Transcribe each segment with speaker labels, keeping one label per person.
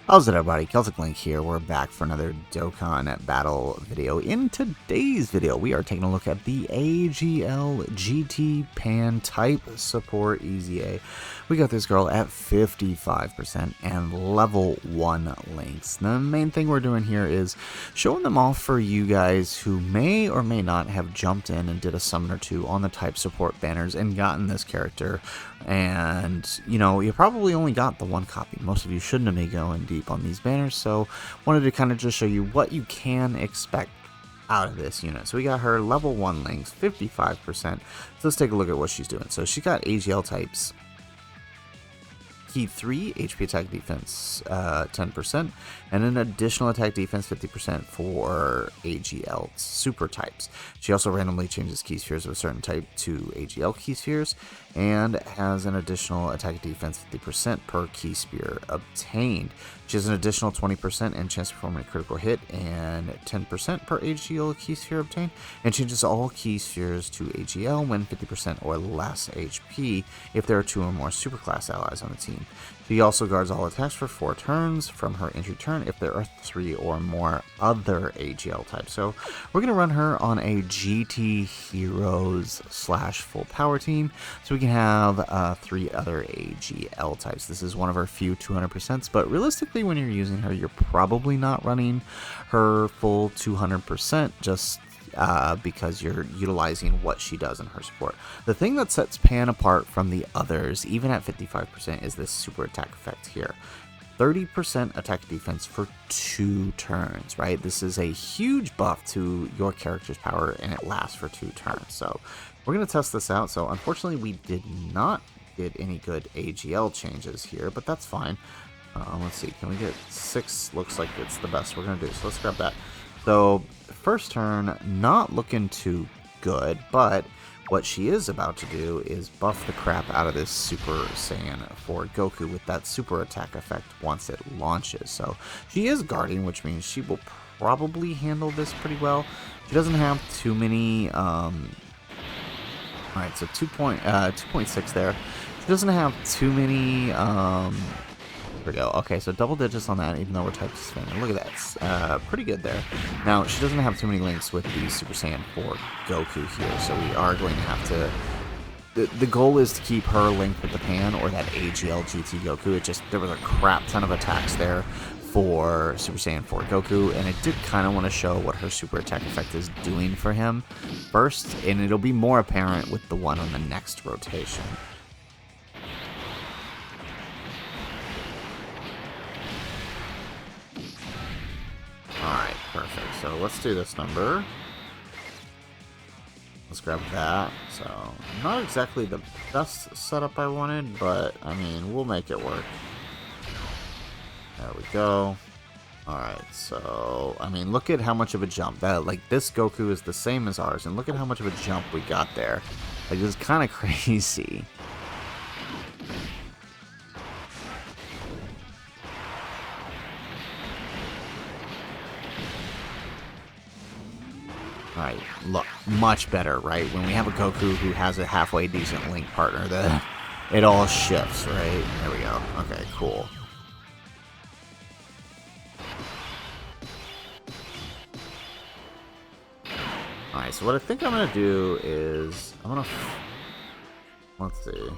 Speaker 1: How's it, everybody? Celtic Link here. We're back for another Dokkan battle video. In today's video, we are taking a look at the AGL GT Pan Type Support EZA. We got this girl at 55% and level 1 links. The main thing we're doing here is showing them off for you guys who may or may not have jumped in and did a summon or two on the Type Support banners and gotten this character. And, you know, you probably only got the one copy. Most of you shouldn't have been going deep on these banners, so wanted to kind of just show you what you can expect out of this unit. So we got her level 1 links, 55%. So let's take a look at what she's doing. So she got AGL types. Key 3, HP attack defense 10%, and an additional attack defense 50% for AGL super types. She also randomly changes key spheres of a certain type to AGL key spheres, and has an additional attack defense 50% per key sphere obtained. She has an additional 20% and chance to perform a critical hit, and 10% per AGL key sphere obtained, and changes all key spheres to AGL when 50% or less HP if there are 2 or more superclass allies on the team. She also guards all attacks for 4 turns from her entry turn if there are 3 or more other AGL types. So we're going to run her on a GT Heroes / full power team, so we can have 3 other AGL types. This is one of our few 200%, but realistically when you're using her, you're probably not running her full 200% just because you're utilizing what she does in her support. The thing that sets Pan apart from the others, even at 55%, is this super attack effect here. 30% attack defense for 2 turns, right? This is a huge buff to your character's power, and it lasts for 2 turns. So we're going to test this out. So unfortunately, we did not get any good AGL changes here, but that's fine. Let's see, can we get 6? Looks like it's the best we're going to do, so let's grab that. So first turn, not looking too good, but what she is about to do is buff the crap out of this Super Saiyan 4 Goku with that super attack effect once it launches. So she is guarding, which means she will probably handle this pretty well. She doesn't have too many, alright, so 2.6 there. She doesn't have too many, there we go. Okay, so double digits on that, even though we're type expanded. Look at that. Pretty good there. Now, she doesn't have too many links with the Super Saiyan 4 Goku here, so we are going to have to... The goal is to keep her linked with the Pan or that AGL GT Goku. It just... There was a crap ton of attacks there for Super Saiyan 4 Goku, and I did kind of want to show what her super attack effect is doing for him first, and it'll be more apparent with the one on the next rotation. Alright, perfect. So let's do this number. Let's grab that. So, not exactly the best setup I wanted, but, I mean, we'll make it work. There we go. Alright, so, I mean, look at how much of a jump. Like, this Goku is the same as ours, and look at how much of a jump we got there. Like, this is kind of crazy. Alright, look, much better, right? When we have a Goku who has a halfway decent link partner, it all shifts, right? There we go. Okay, cool. Alright, so what I think I'm going to do is, let's see.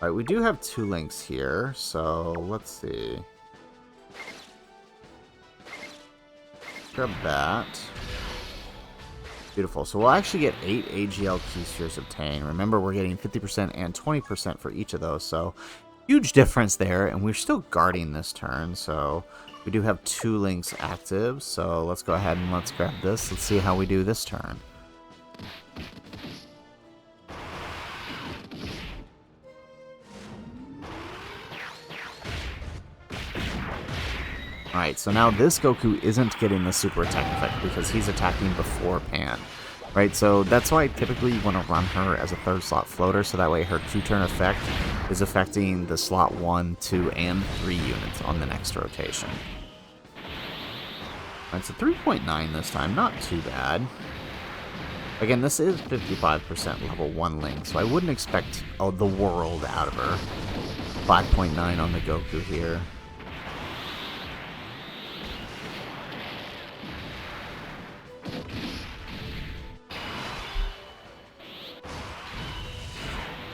Speaker 1: Alright, we do have 2 links here, so let's see. Grab that. Beautiful. So we'll actually get 8 AGL key spheres obtained. Remember, we're getting 50% and 20% for each of those, so huge difference there, and we're still guarding this turn, so we do have 2 links active, so let's go ahead and let's grab this. Let's see how we do this turn. Alright, so now this Goku isn't getting the super attack effect because he's attacking before Pan. Right, so that's why typically you want to run her as a 3rd slot floater, so that way her 2-turn effect is affecting the slot 1, 2, and 3 units on the next rotation. Alright, so 3.9 this time, not too bad. Again, this is 55% level 1 link, so I wouldn't expect the world out of her. 5.9 on the Goku here.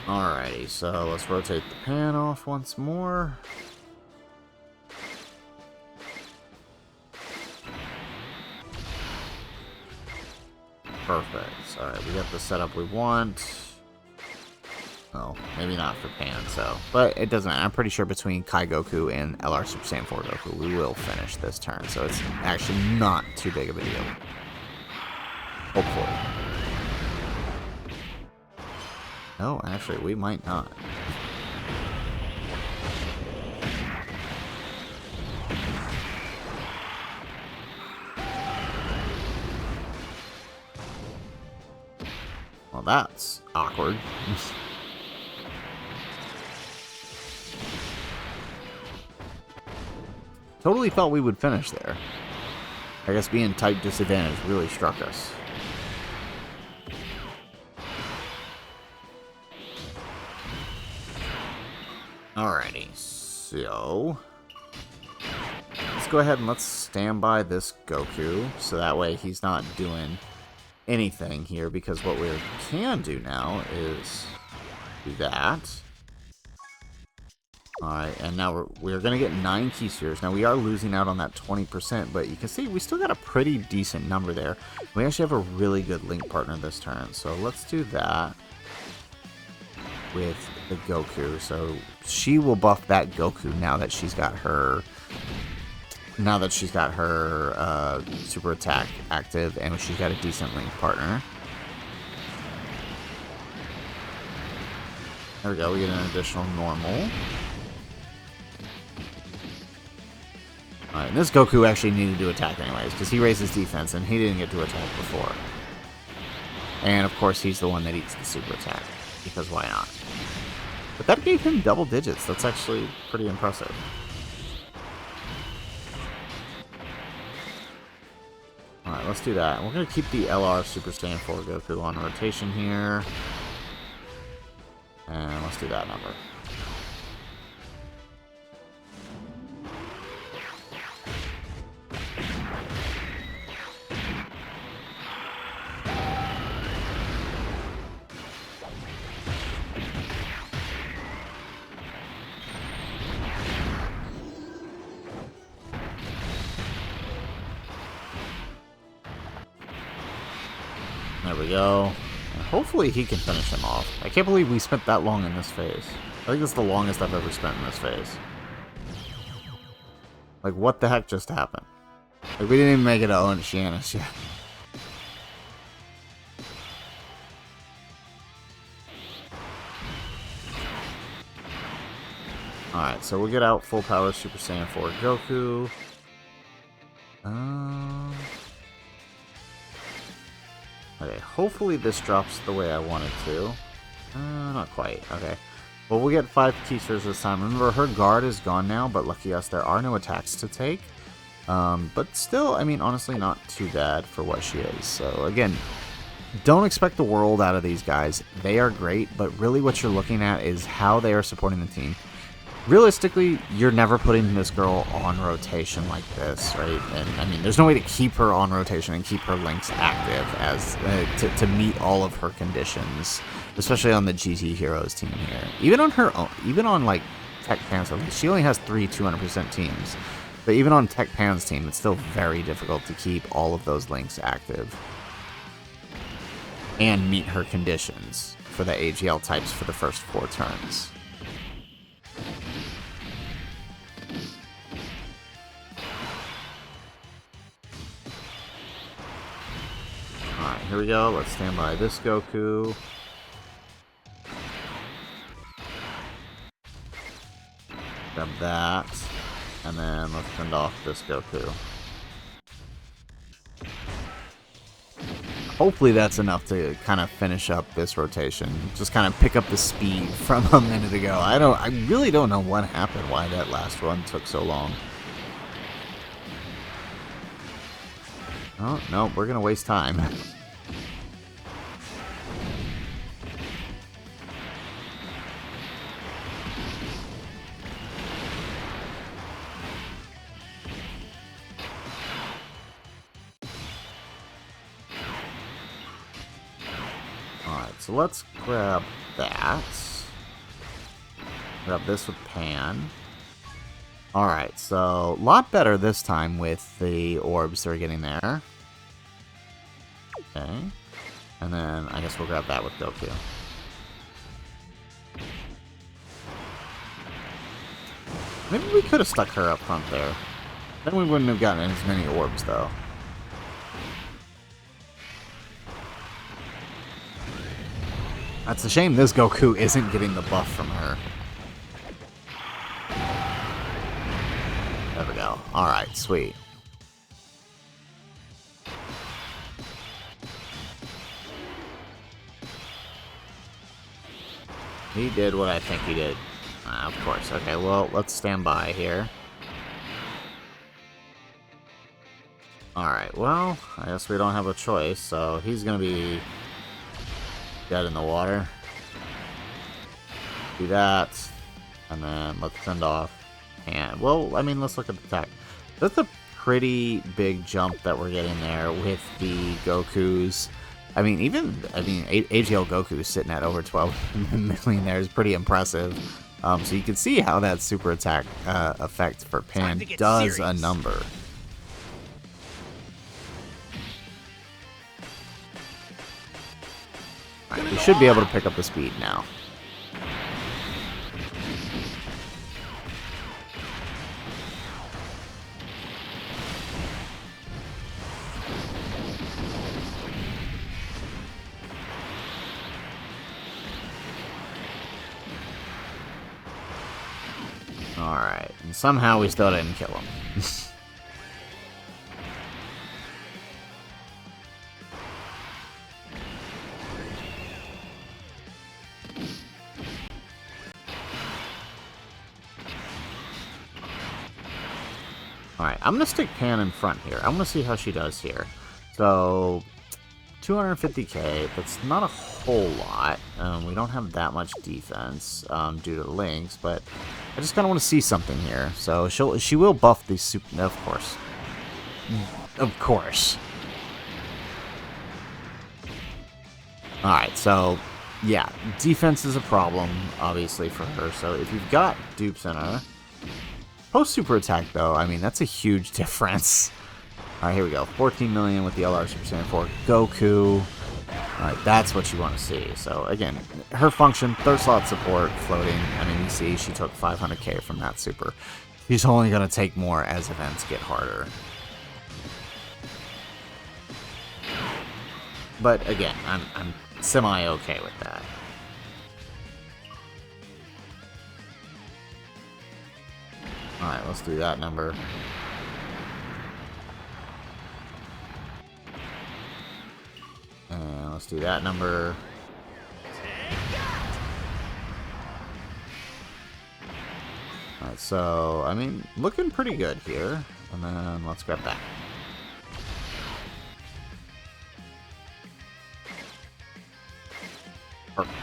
Speaker 1: Alrighty, so let's rotate the pan off once more. Perfect. Alright, we got the setup we want. Oh, maybe not for pan, so. But it doesn't matter. I'm pretty sure between Kai Goku and LR Super Saiyan 4 Goku, we will finish this turn. So it's actually not too big of a deal. Hopefully. No, actually, we might not. Well, that's awkward. Totally thought we would finish there. I guess being type disadvantage really struck us. Alrighty, so let's go ahead and let's stand by this Goku, so that way he's not doing anything here, because what we can do now is do that. Alright, and now we're going to get 9 key spheres. Now, we are losing out on that 20%, but you can see we still got a pretty decent number there. We actually have a really good link partner this turn, so let's do that with the Goku. So she will buff that Goku now that she's got her super attack active, and she's got a decent link partner. There we go, we get an additional normal. Alright, and this Goku actually needed to attack anyways, because he raised his defense and he didn't get to attack before. And of course he's the one that eats the super attack, because why not? But that gave him double digits. That's actually pretty impressive. Alright, let's do that. We're going to keep the LR Super Saiyan 4 Goku on rotation here. And let's do that number. There we go. And hopefully he can finish him off. I can't believe we spent that long in this phase. I think this is the longest I've ever spent in this phase. Like, what the heck just happened? Like, we didn't even make it to Onishianis yet. Alright, so we'll get out full power Super Saiyan 4 Goku. Okay, hopefully this drops the way I want it to. Not quite. Okay. Well, we'll get 5 key spheres this time. Remember, her guard is gone now, but lucky us, there are no attacks to take. But still, I mean, honestly, not too bad for what she is. So, again, don't expect the world out of these guys. They are great, but really what you're looking at is how they are supporting the team. Realistically, you're never putting this girl on rotation like this, right? And I mean, there's no way to keep her on rotation and keep her links active as to meet all of her conditions, especially on the GT Heroes team here. Even on her own, even on like Tech Pan's, she only has 3 200% teams, but even on Tech Pan's team, it's still very difficult to keep all of those links active and meet her conditions for the AGL types for the first 4 turns. Alright, here we go. Let's stand by this Goku. Grab that. And then let's fend off this Goku. Hopefully that's enough to kind of finish up this rotation. Just kind of pick up the speed from a minute ago. I really don't know what happened, why that last run took so long. Oh, no, we're gonna waste time. Alright, so let's grab that. Grab this with Pan. Alright, so a lot better this time with the orbs that are getting there. Okay. And then I guess we'll grab that with Goku. Maybe we could have stuck her up front there. Then we wouldn't have gotten as many orbs, though. That's a shame this Goku isn't getting the buff from her. There we go. Alright, sweet. He did what I think he did. Of course. Okay, well, let's stand by here. Alright, well, I guess we don't have a choice, so he's gonna be dead in the water. Do that, and then let's send off. And, well, I mean, let's look at the attack. That's a pretty big jump that we're getting there with the Gokus. I mean, AGL Goku sitting at over 12 million there is pretty impressive. So you can see how that super attack effect for Pan does serious. A number. Alright, we should be able to pick up the speed now. Alright, and somehow we still didn't kill him. Alright, I'm going to stick Pan in front here. I'm going to see how she does here. So, 250k, that's not a whole lot. We don't have that much defense due to the links, but I just kind of want to see something here. So she will buff these super... Of course. Of course. Alright, so, yeah, defense is a problem, obviously, for her. So if you've got dupes in her... Post-super attack, though, I mean, that's a huge difference. Alright, here we go. 14 million with the LR Super Saiyan 4. Goku. Alright, that's what you want to see. So, again, her function, third slot support, floating. I mean, you see she took 500k from that super. She's only going to take more as events get harder. But, again, I'm semi-okay with that. Alright, let's do that number. And let's do that number. Alright, so, I mean, looking pretty good here. And then let's grab that. Perfect.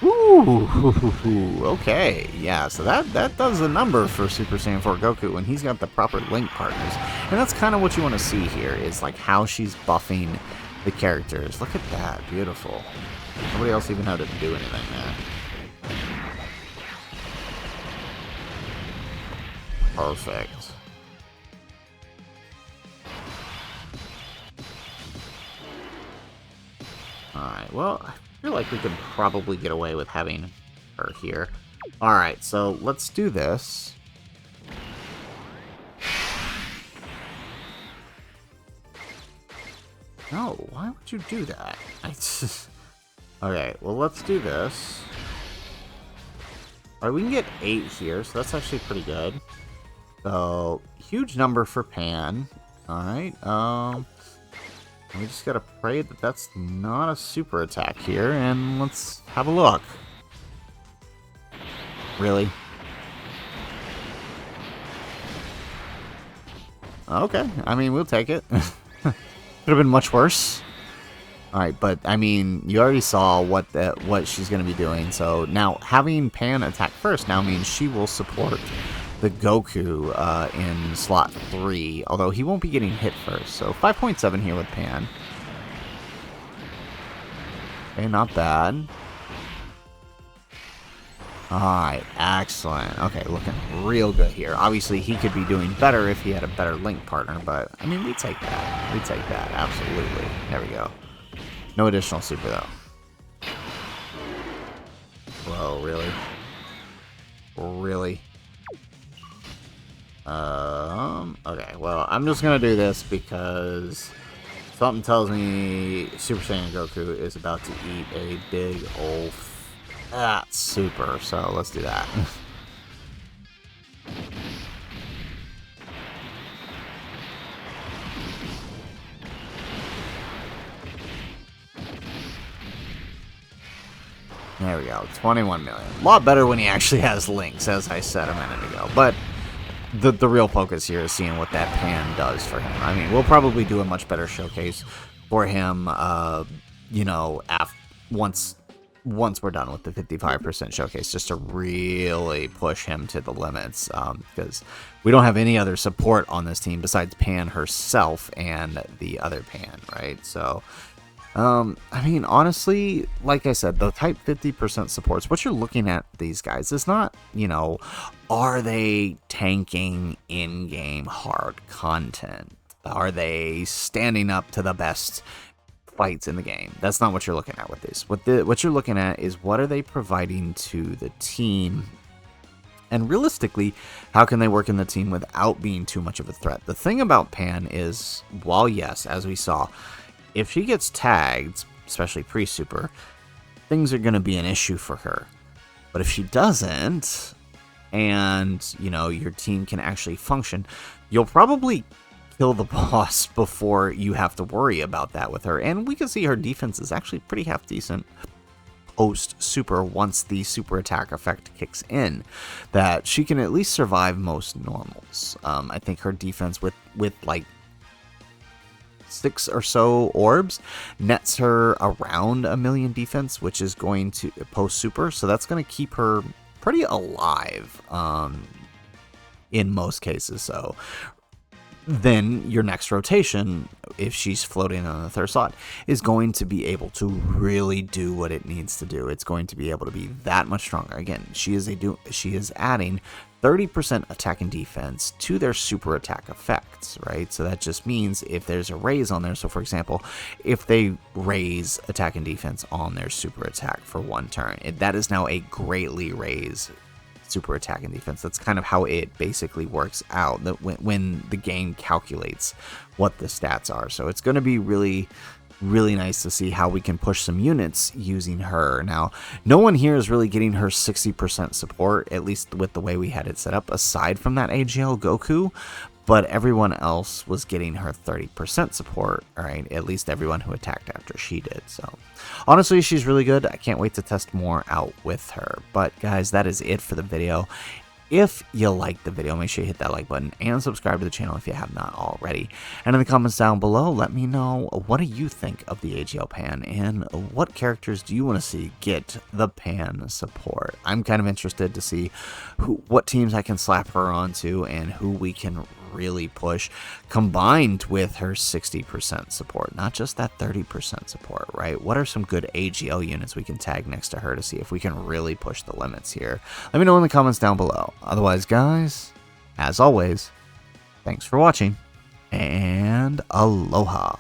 Speaker 1: Ooh, okay, yeah, so that does a number for Super Saiyan 4 Goku when he's got the proper link partners. And that's kind of what you want to see here, is like how she's buffing the characters. Look at that, beautiful. Nobody else even had to do anything there. Perfect. Alright, well, I feel like we could probably get away with having her here. Alright, so let's do this. No, why would you do that? Okay, well, let's do this. Alright, we can get 8 here, so that's actually pretty good. So, huge number for Pan. Alright, we just gotta pray that that's not a super attack here, and let's have a look. Really? Okay, I mean, we'll take it. Could have been much worse. Alright, but, I mean, you already saw what she's gonna be doing, so now having Pan attack first now means she will support the Goku in slot 3, although he won't be getting hit first. So 5.7 here with Pan. Okay, not bad. Alright, excellent. Okay, looking real good here. Obviously, he could be doing better if he had a better Link partner, but, I mean, we take that. We take that, absolutely. There we go. No additional super, though. Whoa, really? Really? Okay, well, I'm just gonna do this because something tells me Super Saiyan Goku is about to eat a big old super, so let's do that. There we go, 21 million. A lot better when he actually has links, as I said a minute ago, but the real focus here is seeing what that pan does for him. I mean, we'll probably do a much better showcase for him, you know, once we're done with the 55% showcase, just to really push him to the limits, because we don't have any other support on this team besides Pan herself and the other Pan, right? So, I mean, honestly, like I said, the type 50% supports, what you're looking at these guys is not, you know, are they tanking in-game hard content? Are they standing up to the best fights in the game? That's not what you're looking at with this. What you're looking at is what are they providing to the team, and realistically, how can they work in the team without being too much of a threat? The thing about Pan is, while yes, as we saw, if she gets tagged, especially pre-super, things are going to be an issue for her. But if she doesn't, and, you know, your team can actually function, you'll probably kill the boss before you have to worry about that with her. And we can see her defense is actually pretty half decent post-super once the super attack effect kicks in, that she can at least survive most normals. I think her defense with like 6 or so orbs nets her around 1 million defense, which is going to post-super, so that's going to keep her pretty alive in most cases. So then your next rotation, if she's floating on the third slot, is going to be able to really do what it needs to do. It's going to be able to be that much stronger. Again, she is adding 30% attack and defense to their super attack effects, right? So that just means if there's a raise on there, so for example, if they raise attack and defense on their super attack for one turn, that is now a greatly raised super attack and defense. That's kind of how it basically works out, that when the game calculates what the stats are. So it's going to be really nice to see how we can push some units using her. Now, no one here is really getting her 60% support, at least with the way we had it set up, aside from that AGL Goku, but everyone else was getting her 30% support, right? At least everyone who attacked after she did. So honestly, she's really good. I can't wait to test more out with her. But guys, that is it for the video. If you liked the video, make sure you hit that like button and subscribe to the channel if you have not already. And in the comments down below, let me know, what do you think of the AGL Pan, and what characters do you want to see get the Pan support? I'm kind of interested to see what teams I can slap her onto and who we can really push, combined with her 60% support, not just that 30% support, right? What are some good AGL units we can tag next to her to see if we can really push the limits here? Let me know in the comments down below. Otherwise, guys, as always, thanks for watching, and aloha.